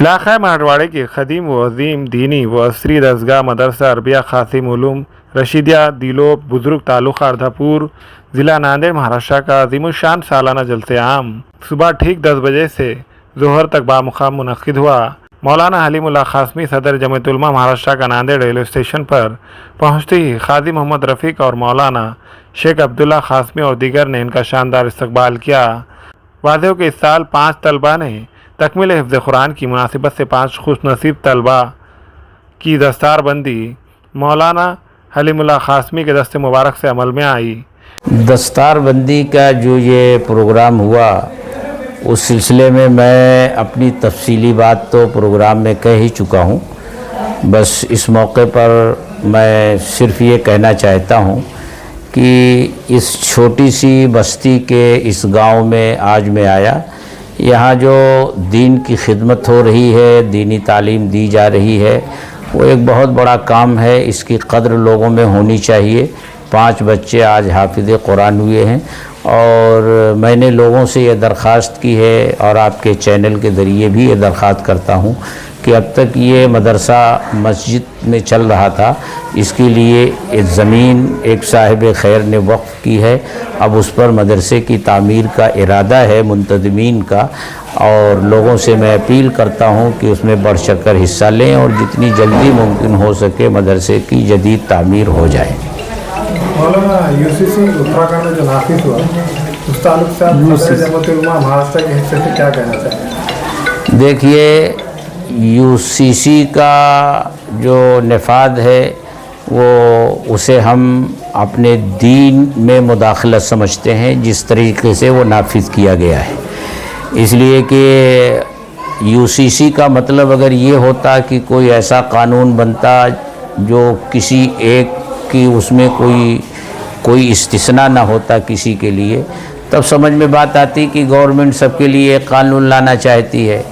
इलाक़ा मराठवाड़े के ख़दीम व अज़ीम दीनी व असरी दरसगाह मदरसा अरबिया क़ासिम उलूम रशीदिया दिलोब बुज़ुर्ग तालुक़ा अर्धापुर ज़िला नांदेड़ महाराष्ट्र का अज़ीमुश्शान सालाना जलसे आम सुबह ठीक 10 बजे से ज़ोहर तक बामुक़ाम मुनक़्क़िद हुआ। मौलाना हलीमुल्लाह क़ासमी सदर जमीयत उलमा महाराष्ट्र का नांदेड़ रेलवे स्टेशन पर पहुँचते ही क़ाज़ी मोहम्मद रफ़ीक और मौलाना शेख अब्दुल्ला क़ासमी और दीगर ने इनका शानदार इस्तकबाल किया। वाज़ेह हो कि इस साल 5 तलबा ने तकमील हिफ्ज़ कुरान की मुनासिबत से 5 खुशनसीब तलबा की दस्तारबंदी मौलाना हलीमुल्लाह क़ासमी के दस्ते मुबारक से अमल में आई। दस्तारबंदी का जो ये प्रोग्राम हुआ उस सिलसिले में मैं अपनी तफसीली बात तो प्रोग्राम में कह ही चुका हूँ। बस इस मौके पर मैं सिर्फ़ ये कहना चाहता हूँ कि इस छोटी सी बस्ती के इस गांव में आज मैं आया। यहाँ जो दीन की खिदमत हो रही है, दीनी तालीम दी जा रही है, वो एक बहुत बड़ा काम है। इसकी कद्र लोगों में होनी चाहिए। 5 बच्चे आज हाफिज़ कुरान हुए हैं और मैंने लोगों से ये दरख्वास्त की है और आपके चैनल के ज़रिए भी ये दरख्वास्त करता हूँ कि अब तक ये मदरसा मस्जिद में चल रहा था, इसके लिए एक ज़मीन एक साहिब खैर ने वक्फ़ की है। अब उस पर मदरसे की तामीर का इरादा है मुंतज़मीन का, और लोगों से मैं अपील करता हूँ कि उसमें बढ़ चढ़ कर हिस्सा लें और जितनी जल्दी मुमकिन हो सके मदरसे की जदीद तामीर हो जाए। मौलाना यूसीसी उत्तराखंड में जो नाफिज हुआ उस ताल्लुक से आप जमीयत उलमा महाराष्ट्र के हिस्से से क्या कहना चाहेंगे? देखिए, यूसीसी का जो नफाद है वो उसे हम अपने दीन में मुदाखलत समझते हैं, जिस तरीके से वो नाफिज किया गया है। इसलिए कि यूसीसी का मतलब अगर ये होता कि कोई ऐसा कानून बनता जो किसी एक की उसमें कोई इस्तिस्ना ना होता किसी के लिए, तब समझ में बात आती कि गवर्नमेंट सबके लिए एक कानून लाना चाहती है।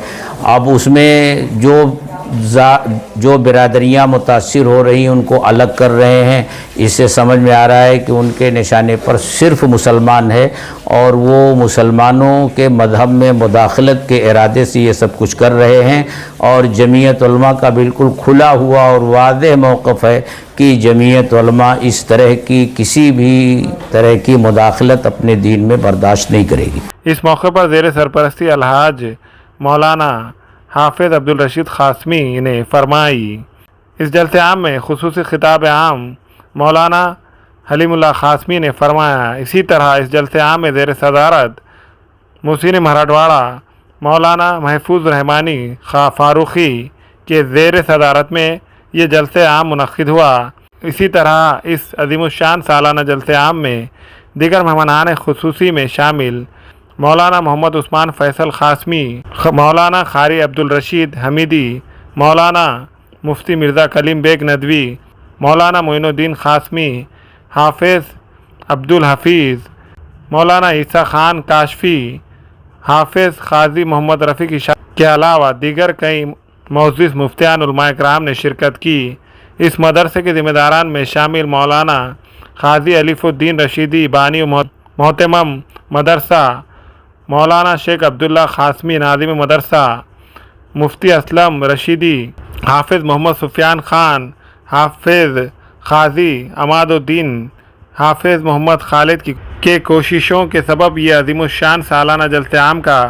अब उसमें जो बिरादरियाँ मुतासिर हो रही हैं उनको अलग कर रहे हैं। इससे समझ में आ रहा है कि उनके निशाने पर सिर्फ़ मुसलमान है और वो मुसलमानों के मज़हब में मुदाखलत के इरादे से ये सब कुछ कर रहे हैं। और जमीयत उलमा का बिल्कुल खुला हुआ और वाज़ेह मौक़िफ़ है कि जमीयत उलमा इस तरह की किसी भी तरह की मुदाखलत अपने दीन में बर्दाश्त नहीं करेगी। इस मौके पर ज़ेर सरपरस्ती अलहाज मौलाना हाफिज़ अब्दुल रशीद क़ासमी ने फरमाई। इस जलसे आम में खुसूसी खिताब आम मौलाना हलीमुल्लाह क़ासमी ने फरमाया। इसी तरह इस जलसे आम में ज़ेर सदारत मुहसिन मराठवाड़ा मौलाना महफूज रहमानी फ़ारूक़ी के ज़ेर सदारत में ये जलसे आम मुनक़्क़िद हुआ। इसी तरह इस अज़ीमुश्शान सालाना जलसे आम में दीगर मेहमानान खुसूसी में शामिल मौलाना मोहम्मद उस्मान फ़ैसल क़ासमी, मौलाना क़ारी अब्दुल रशीद हमीदी, मौलाना मुफ्ती मिर्ज़ा कलीम बेग नदवी, मौलाना मोइनुद्दीन क़ासमी, हाफिज़ अब्दुल हफ़ीज़, मौलाना ईसा ख़ान काशफ़ी, हाफिज़ क़ाज़ी मोहम्मद रफ़ीक के अलावा दीगर कई मौज़ूज़ मुफ्तियान उलमाए किराम ने शिरकत की। इस मदरसे के ज़िम्मेदारान में शामिल मौलाना क़ाज़ी अलीफ़ुद्दीन रशीदी बानी मोहतमम मदरसा, मौलाना शेख अब्दुल्ला क़ासमी नाज़िम मदरसा, मुफ्ती असलम रशीदी, हाफिज़ मोहम्मद सुफियान ख़ान, हाफिज़ क़ाज़ी अमादुद्दीन, हाफिज़ मोहम्मद खालिद के कोशिशों के सबब ये अज़ीमुश्शान सालाना जलसे आम का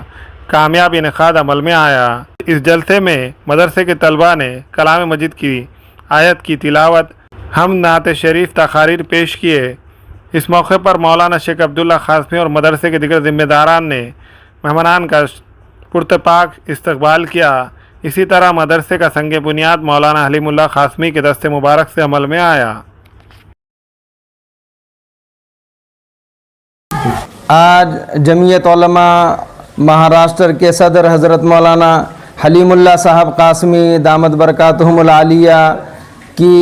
कामयाब इनेक़ाद अमल में आया। इस जलसे में मदरसे के तलबा ने कलाम मजीद की आयत की तिलावत, हम नात शरीफ तक़ारीर पेश किए। इस मौके पर मौलाना शेख अब्दुल्ला क़ासमी और मदरसे के दीगर ज़िम्मेदारान ने मेहमानान का पुरतपाक इस्तकबाल किया। इसी तरह मदरसे का संग बुनियाद मौलाना हलीमुल्लाह क़ासमी के दस्ते मुबारक से अमल में आया। आज जमीयत उलमा महाराष्ट्र के सदर हज़रत मौलाना हलीमुल्लाह साहब क़ासमी दामद बरकातहुमुल आलिया की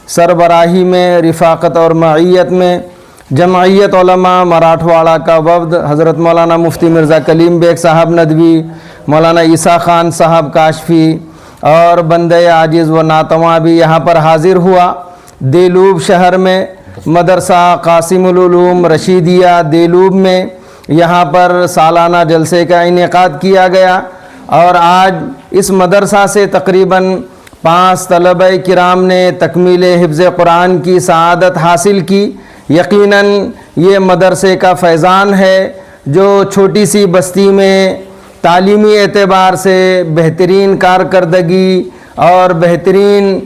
सरबराही में रिफ़ाक़त और मईयत में जमईयत उलमा मराठवाड़ा का वफ़द हज़रत मौलाना मुफ्ती मिर्ज़ा कलीम बेग साहब नदवी, मौलाना ईसा ख़ान साहब काशफ़ी और बंदे आजिज़ व नातवा भी यहाँ पर हाज़िर हुआ। دیلوب شہر میں مدرسہ قاسم العلوم رشیدیہ دیلوب میں یہاں پر سالانہ جلسے کا انعقاد کیا گیا، اور آج اس مدرسہ سے تقریباً 5 طلبہ کرام نے تکمیل حفظ قرآن کی سعادت حاصل کی۔ یقیناً یہ مدرسے کا فیضان ہے جو چھوٹی سی بستی میں تعلیمی اعتبار سے بہترین کارکردگی اور بہترین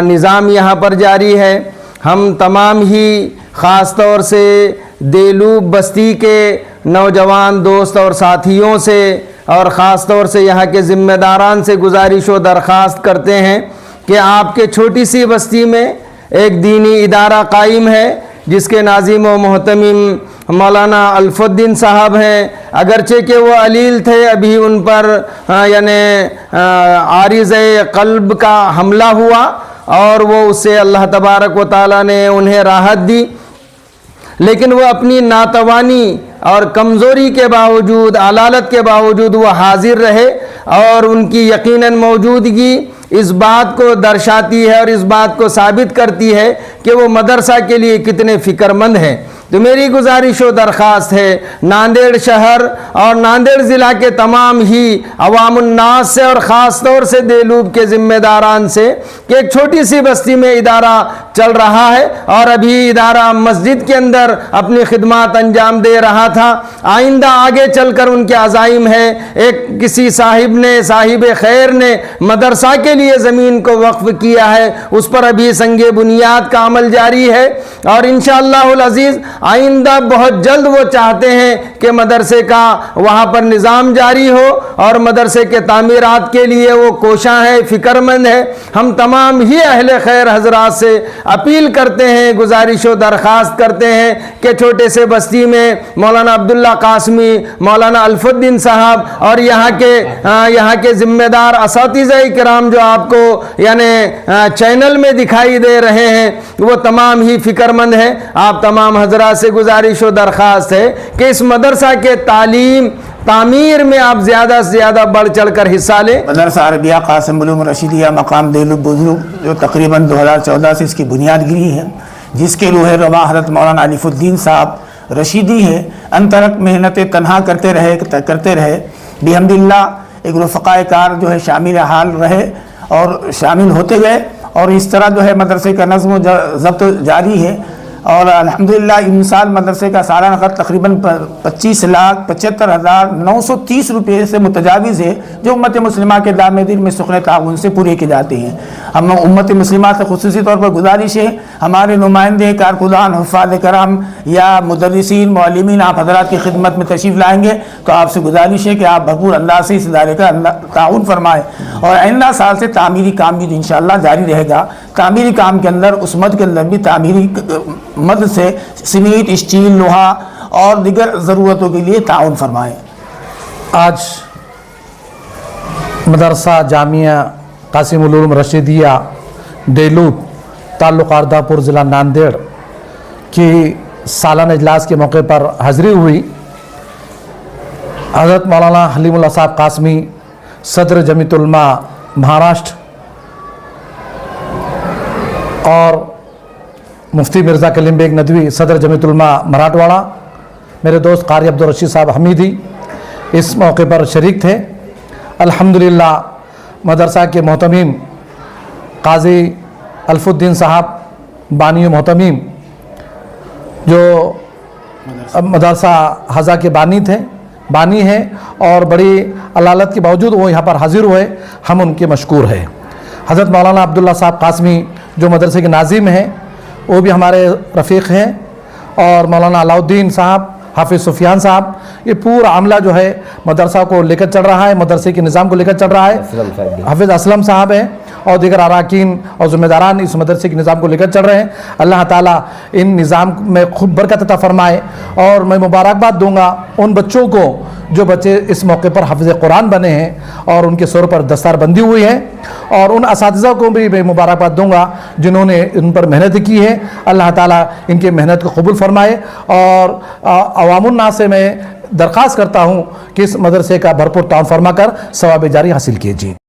نظام یہاں پر جاری ہے۔ ہم تمام ہی خاص طور سے دیلوب بستی کے نوجوان دوست اور ساتھیوں سے اور خاص طور سے یہاں کے ذمہ داران سے گزارش و درخواست کرتے ہیں کہ آپ کے چھوٹی سی بستی میں ایک دینی ادارہ قائم ہے جس کے ناظم و محتمم مولانا الف الدین صاحب ہیں۔ اگرچہ کہ وہ علیل تھے، ابھی ان پر عارض قلب کا حملہ ہوا اور وہ اس سے اللہ تبارک و تعالیٰ نے انہیں راحت دی، لیکن وہ اپنی ناتوانی اور کمزوری کے باوجود، علالت کے باوجود وہ حاضر رہے، اور ان کی یقیناً موجودگی اس بات کو درشاتی ہے اور اس بات کو ثابت کرتی ہے کہ وہ مدرسہ کے لیے کتنے فکر مند ہیں۔ تو میری گزارش و درخواست ہے ناندیڑ شہر اور ناندیڑ ضلع کے تمام ہی عوام الناس سے اور خاص طور سے دیلوب کے ذمہ داران سے کہ ایک چھوٹی سی بستی میں ادارہ چل رہا ہے اور ابھی ادارہ مسجد کے اندر اپنی خدمات انجام دے رہا تھا، آئندہ آگے چل کر ان کے عزائم ہے۔ ایک کسی صاحب خیر نے مدرسہ کے لیے زمین کو وقف کیا ہے، اس پر ابھی سنگ بنیاد کا عمل جاری ہے، اور انشاءاللہ العزیز آئندہ بہت جلد وہ چاہتے ہیں کہ مدرسے کا وہاں پر نظام جاری ہو، اور مدرسے کے تعمیرات کے لیے وہ کوشاں ہے، فکر مند ہے۔ ہم تمام ہی اہل خیر حضرات سے اپیل کرتے ہیں، گزارش و درخواست کرتے ہیں کہ چھوٹے سے بستی میں مولانا عبداللہ قاسمی، مولانا الف الدین صاحب اور یہاں کے ذمہ دار اساتذہ کرام جو آپ کو چینل میں دکھائی دے رہے ہیں، وہ تمام ہی فکر مند ہیں۔ آپ تمام حضرات سے گزارش و درخواست ہے کہ اس مدرسہ کے تعمیر میں آپ زیادہ سے زیادہ بڑھ چڑھ کر حصہ لیں۔ مدرسہ عربیہ قاسم العلوم رشیدیہ مقام دیلوب بزرگ جو تقریباً 2014 سے اس کی بنیاد گری ہے، جس کے روح رواں حضرت مولانا الف الدین صاحب رشیدی ہے، انترک محنت تنہا کرتے رہے بحمداللہ ایک رفقائے کار جو ہے شامل حال رہے اور شامل ہوتے گئے، اور اس طرح جو ہے مدرسے کا نظم و ضبط جاری ہے، اور الحمدللہ ان سال مدرسے کا سالانہ خرچ تقریباً 25,75,930 روپے سے متجاوز ہے، جو امت مسلمہ کے دام دل میں سخن تعاون سے پورے کے جاتے ہیں۔ ہم امت مسلمہ سے خصوصی طور پر گزارش ہے، ہمارے نمائندے کارکردان حفاظ کرام یا مدرسین معلمین آپ حضرات کی خدمت میں تشریف لائیں گے تو آپ سے گزارش ہے کہ آپ بھرپور انداز سے اس ادارے کا تعاون فرمائیں، اور آئندہ سال سے تعمیری کام بھی انشاءاللہ جاری رہے گا۔ تعمیری کام کے اندر اس مد کے اندر بھی تعمیری مد سے سیمنٹ، اسٹیل، لوہا اور دیگر ضرورتوں کے لیے تعاون فرمائیں۔ آج مدرسہ جامعہ قاسم العلوم رشیدیہ دیلوب تعلق آردہ پور ضلع ناندیڑ کی سالانہ اجلاس کے موقع پر حاضری ہوئی۔ حضرت مولانا حلیم اللہ صاحب قاسمی صدر جمعیت علماء مہاراشٹر اور مفتی مرزا کلیم بیگ ندوی صدر جمعیت علماء مراٹھواڑہ، میرے دوست قاری عبدالرشید صاحب حمیدی اس موقع پر شریک تھے۔ الحمدللہ مدرسہ کے محتمم قاضی الف الدین صاحب بانی و محتمم جو مدرسہ حضا کے بانی ہیں اور بڑی علالت کے باوجود وہ یہاں پر حاضر ہوئے، ہم ان کے مشکور ہیں۔ حضرت مولانا عبداللہ صاحب قاسمی جو مدرسے کے ناظم ہیں وہ بھی ہمارے رفیق ہیں، اور مولانا علاء الدین صاحب، حافظ سفیان صاحب، یہ پورا عملہ جو ہے مدرسہ کو لے کر چل رہا ہے، مدرسے کے نظام کو لے کر چل رہا ہے۔ حافظ اسلم صاحب ہیں اور دیگر اراکین اور ذمہ داران اس مدرسے کے نظام کو لے کر چل رہے ہیں۔ اللہ تعالیٰ ان نظام میں خوب برکت عطا فرمائے، اور میں مبارکباد دوں گا ان بچوں کو جو بچے اس موقع پر حافظ قرآن بنے ہیں اور ان کے سر پر دستار بندی ہوئی ہے، اور ان اساتذہ کو بھی میں مبارکباد دوں گا جنہوں نے ان پر محنت کی ہے۔ اللہ تعالیٰ ان کی محنت کو قبول فرمائے، اور عوام الناس سے میں درخواست کرتا ہوں کہ اس مدرسے کا بھرپور تعاون فرما کر ثواب جاری حاصل کیجیے۔